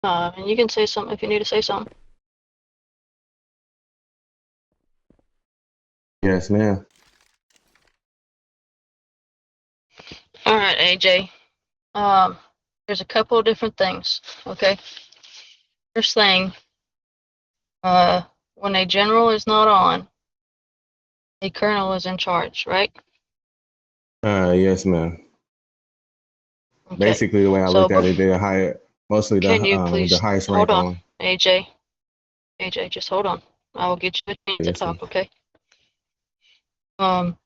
And you can say something if you need to say something. Yes, ma'am. All right, AJ. Um, there's a couple of different things. Okay. First thing, uh, when a general is not on, a colonel is in charge, right? Yes, ma'am. Okay. Basically, the way I So look at it, they're higher, mostly can you the please highest hold rank on, on. AJ? AJ, just hold on. I will get you a chance to Yes, ma'am. talk, okay? Um,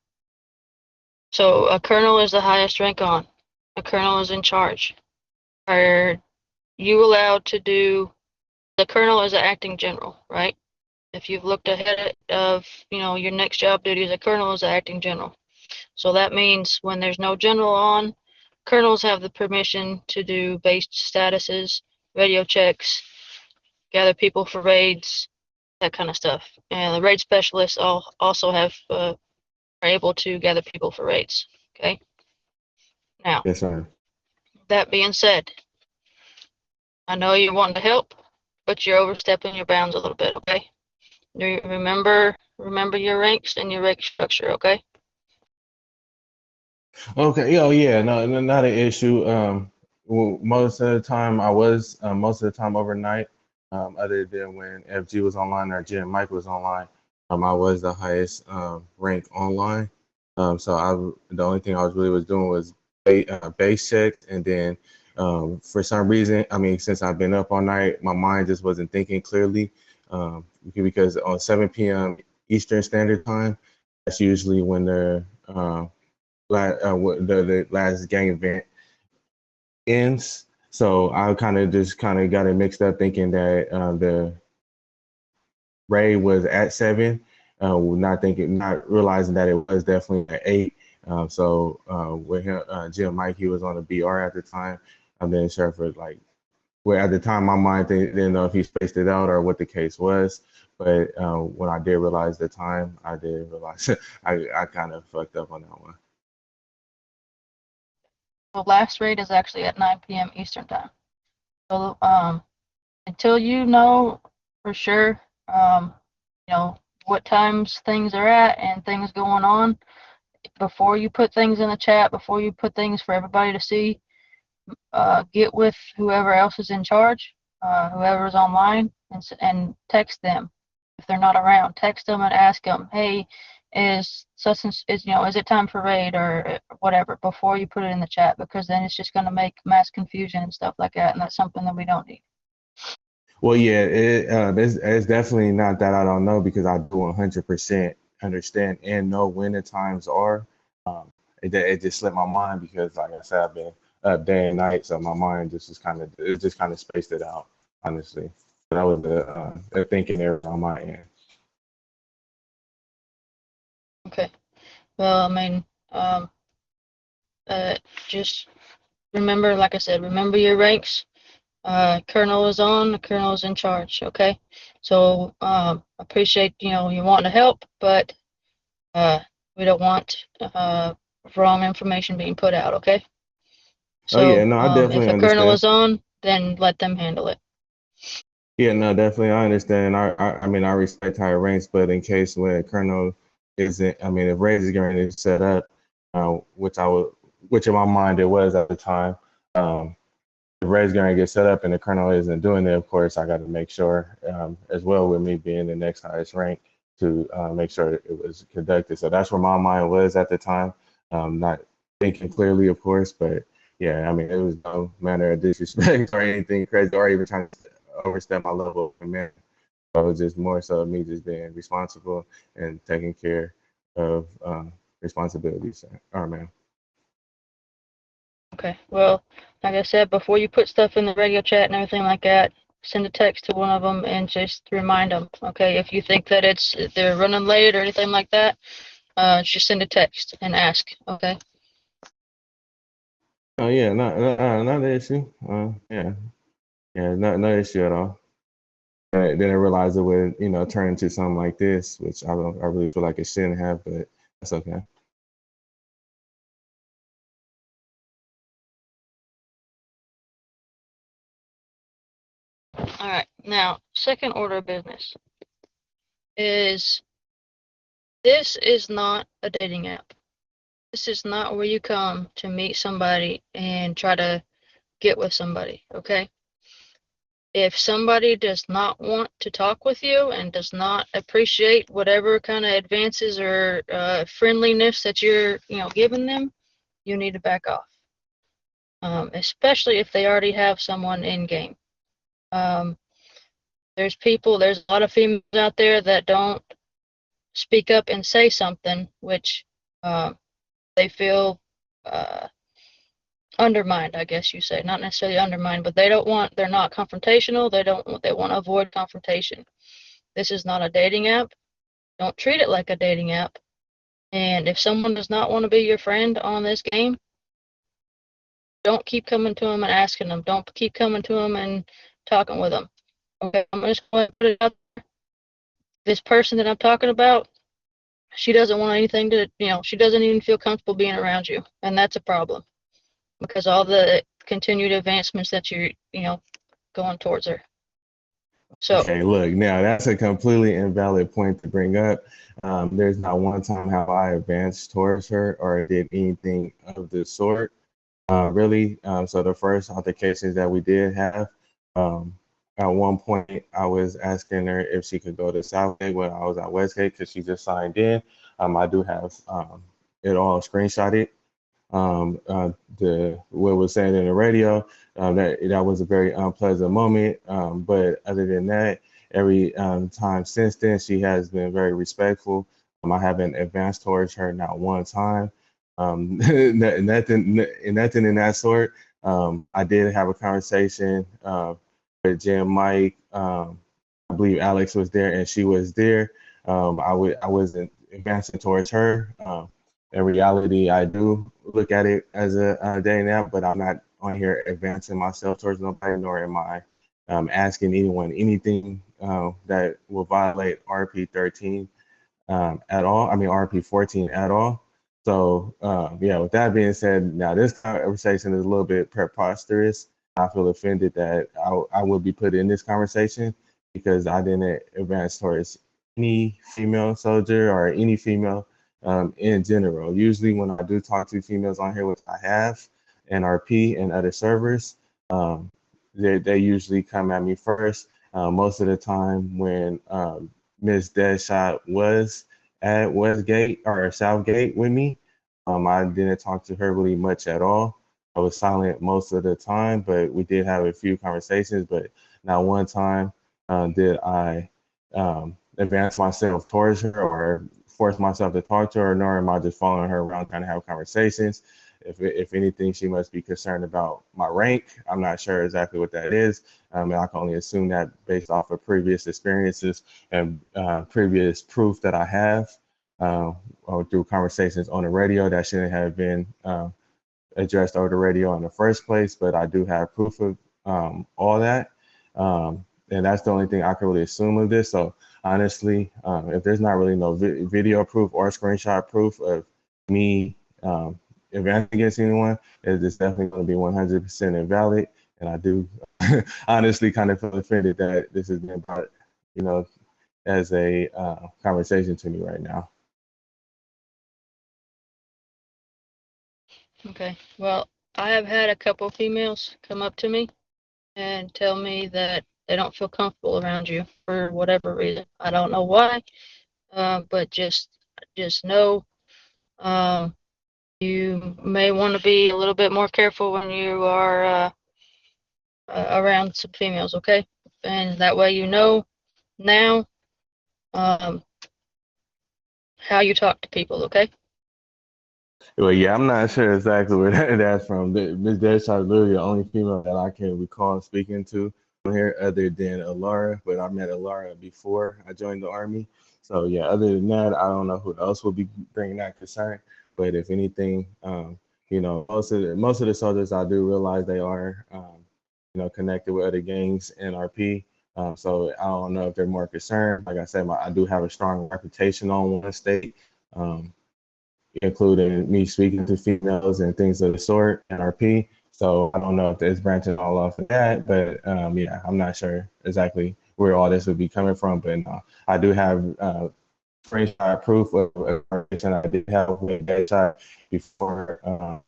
so a colonel is the highest rank on. A colonel is in charge. Are you allowed to do, the colonel is an acting general, right? If you've looked ahead of, your next job duties, a colonel is an acting general. So that means when there's no general on, colonels have the permission to do base statuses, radio checks, gather people for raids, that kind of stuff. And the raid specialists also are able to gather people for raids. Okay. Now, Yes, sir. that being said, I know you want to help, but you're overstepping your bounds a little bit. Okay. Remember your ranks and your rank structure. Okay. Okay. Oh, yeah. No, not an issue. Most of the time I was most of the time overnight. Other than when FG was online or Jim Mike was online, I was the highest rank online. So the only thing I was really was doing was base check, and then for some reason, I mean, since I've been up all night, my mind just wasn't thinking clearly. Because on 7 p.m. Eastern Standard Time, that's usually when the last gang event ends. So I kind of got it mixed up, thinking that the Ray was at 7, not realizing that it was definitely at 8. With him, Jim Mike, he was on the BR at the time. I'm then sure for like, where at the time my mind didn't know if he spaced it out or what the case was. But when I did realize the time, I did realize I kind of fucked up on that one. The last raid is actually at 9 p.m. Eastern time. So until you know for sure, you know what times things are at and things going on, before you put things in the chat, before you put things for everybody to see, get with whoever else is in charge, whoever's online, and text them if they're not around. Text them and ask them, hey, is such and is it time for raid or whatever before you put it in the chat, because then it's just going to make mass confusion and stuff like that, and that's something that we don't need. Well, yeah, it's definitely not that I don't know, because I do 100% understand and know when the times are. It just slipped my mind because, like I said, I've been up day and night, so my mind just kind of spaced it out, honestly. But that was a thinking error on my end. Okay. Well, I mean, um, uh, just remember, like I said, remember your ranks. Colonel is on, the colonel is in charge. Okay. So appreciate you wanting to help, but uh, we don't want wrong information being put out. Okay. Oh yeah, So no, I if definitely a colonel understand. is on, then let them handle it. Yeah, no, definitely, I understand. I mean, I respect higher ranks, but in case when Colonel isn't, I mean, if Reyes is going to set up, which in my mind it was at the time, if Reyes going to get set up and the Colonel isn't doing it, of course, I got to make sure, as well, with me being the next highest rank, to make sure it was conducted. So that's where my mind was at the time. Not thinking clearly, of course, but yeah, I mean, it was no manner of disrespect or anything crazy, or even trying to overstep my level of command. So it was just more so me just being responsible and taking care of responsibilities. All right, man. Okay. Well, like I said, before you put stuff in the radio chat and everything like that, send a text to one of them and just remind them. Okay. If you think that they're running late or anything like that, just send a text and ask. Okay. Oh yeah, not an issue. Yeah, yeah, no issue at all. Then I realized it would, turn into something like this, which I really feel like it shouldn't have, but that's okay. All right. Now, second order of business is this is not a dating app. This is not where you come to meet somebody and try to get with somebody, okay? If somebody does not want to talk with you and does not appreciate whatever kind of advances or friendliness that you're, giving them, you need to back off. Especially if they already have someone in game. There's a lot of females out there that don't speak up and say something, which they feel undermined, I guess you say. Not necessarily undermined, but they're not confrontational. They want to avoid confrontation. This is not a dating app. Don't treat it like a dating app. And if someone does not want to be your friend on this game, don't keep coming to them and asking them. Don't keep coming to them and talking with them. Okay, I'm just going to put it out there. This person that I'm talking about, she doesn't want anything to, she doesn't even feel comfortable being around you. And that's a problem because all the continued advancements that you're, going towards her. So, Okay, look, now that's a completely invalid point to bring up. There's not one time have I advanced towards her or did anything of the sort, really. So the first altercations that we did have, at one point I was asking her if she could go to Southgate when I was at Westgate because she just signed in. I do have it all screenshotted. What was saying in the radio, that was a very unpleasant moment. But other than that, every time since then, she has been very respectful. I haven't advanced towards her not one time. Nothing in that sort. I did have a conversation with Jim, Mike. I believe Alex was there, and she was there. I wasn't advancing towards her. In reality, I do look at it as a dating app, but I'm not on here advancing myself towards nobody, nor am I asking anyone anything that will violate RP13 at all. I mean, RP14 at all. So, yeah, with that being said, now this conversation is a little bit preposterous. I feel offended that I will be put in this conversation because I didn't advance towards any female soldier or any female in general. Usually when I do talk to females on here, which I have, NRP and other servers, they usually come at me first. Most of the time when Miss Deadshot was at Westgate or Southgate with me, I didn't talk to her really much at all. I was silent most of the time, but we did have a few conversations, but not one time did I advance myself towards her or force myself to talk to her, nor am I just following her around trying to have conversations. If anything, she must be concerned about my rank. I'm not sure exactly what that is. I can only assume that based off of previous experiences and previous proof that I have or through conversations on the radio that shouldn't have been addressed over the radio in the first place. But I do have proof of all that. And that's the only thing I can really assume of this. So honestly, if there's not really no video proof or screenshot proof of me advancing against anyone, it's definitely going to be 100% invalid. And I do honestly kind of feel offended that this has been brought, as a conversation to me right now. okay. Well, I have had a couple females come up to me and tell me that they don't feel comfortable around you for whatever reason. I don't know why, but just know you may want to be a little bit more careful when you are around some females, okay? And that way you know now how you talk to people, okay? Well, yeah, I'm not sure exactly where that's from. Miss Deadshot is literally the only female that I can recall speaking to here other than Alara, but I met Alara before I joined the Army. So, yeah, other than that, I don't know who else will be bringing that concern. But if anything, most of the soldiers I do realize they are, connected with other gangs, NRP. So I don't know if they're more concerned. Like I said, I do have a strong reputation on one state. Including me speaking to females and things of the sort, NRP. So I don't know if it's branching all off of that, but yeah, I'm not sure exactly where all this would be coming from. But no, I do have screenshot proof of information I did have with that shot before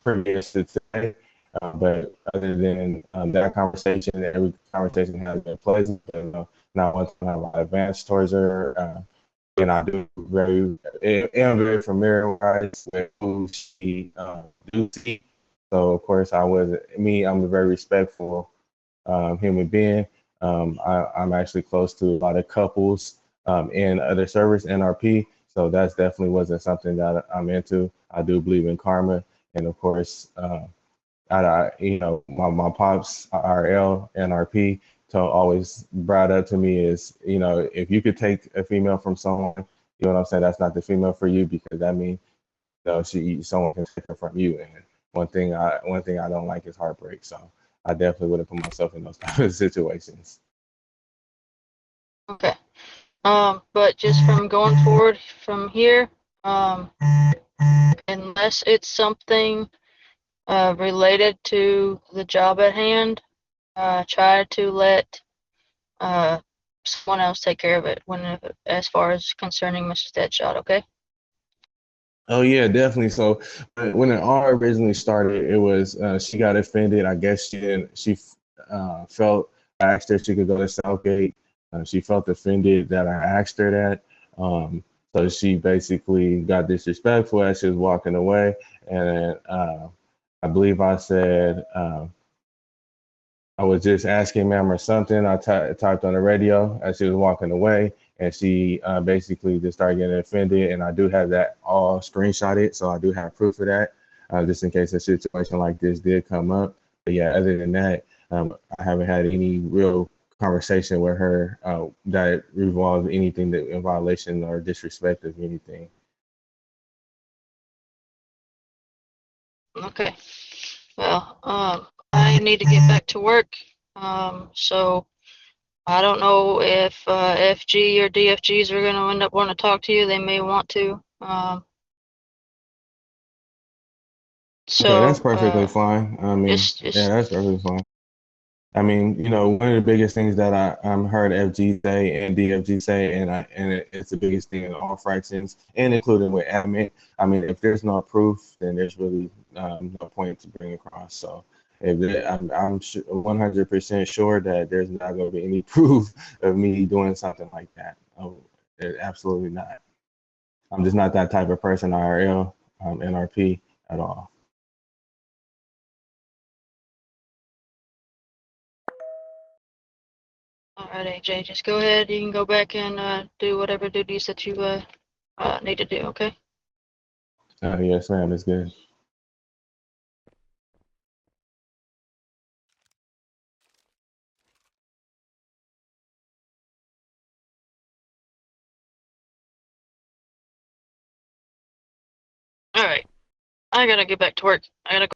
previous to today. But other than that conversation, every conversation has been pleasant. And, not once I advanced towards her. And I do am very familiar with who she do see. So of course I'm a very respectful human being. I'm actually close to a lot of couples in other servers, NRP. So that's definitely wasn't something that I'm into. I do believe in karma, and of course, my pops RL NRP always brought up to me is, if you could take a female from someone, you know what I'm saying, that's not the female for you, because that means someone can take her from you. And one thing I don't like is heartbreak. So I definitely wouldn't put myself in those type of situations. Okay. But just from going forward from here, um, unless it's something related to the job at hand, try to let someone else take care of it as far as concerning Mrs. Deadshot, okay? Oh yeah, definitely. So when it all originally started, it was she got offended. I guess she didn't. She felt I asked her if she could go to Southgate. She felt offended that I asked her that. So she basically got disrespectful as she was walking away, and I believe I said I was just asking ma'am or something. I typed on the radio as she was walking away, and she basically just started getting offended. And I do have that all screenshotted, so I do have proof of that, just in case a situation like this did come up. But yeah, other than that, I haven't had any real conversation with her that revolved anything that in violation or disrespect of anything. Okay. Well, I need to get back to work. So I don't know if FG or DFGs are going to end up wanting to talk to you. They may want to. Okay, that's So perfectly fine. I mean, yeah, just that's perfectly fine. I mean, one of the biggest things that I'm heard FG say and DFG say, it's the biggest thing in all fractions, and including with admin. I mean, if there's no proof, then there's really no point to bring across. So, I'm 100% sure that there's not going to be any proof of me doing something like that. Oh, absolutely not. I'm just not that type of person, IRL, NRP at all. all right, AJ. Just go ahead. You can go back and do whatever duties that you need to do. Okay. Yes, ma'am. It's good. All right. I gotta get back to work. I gotta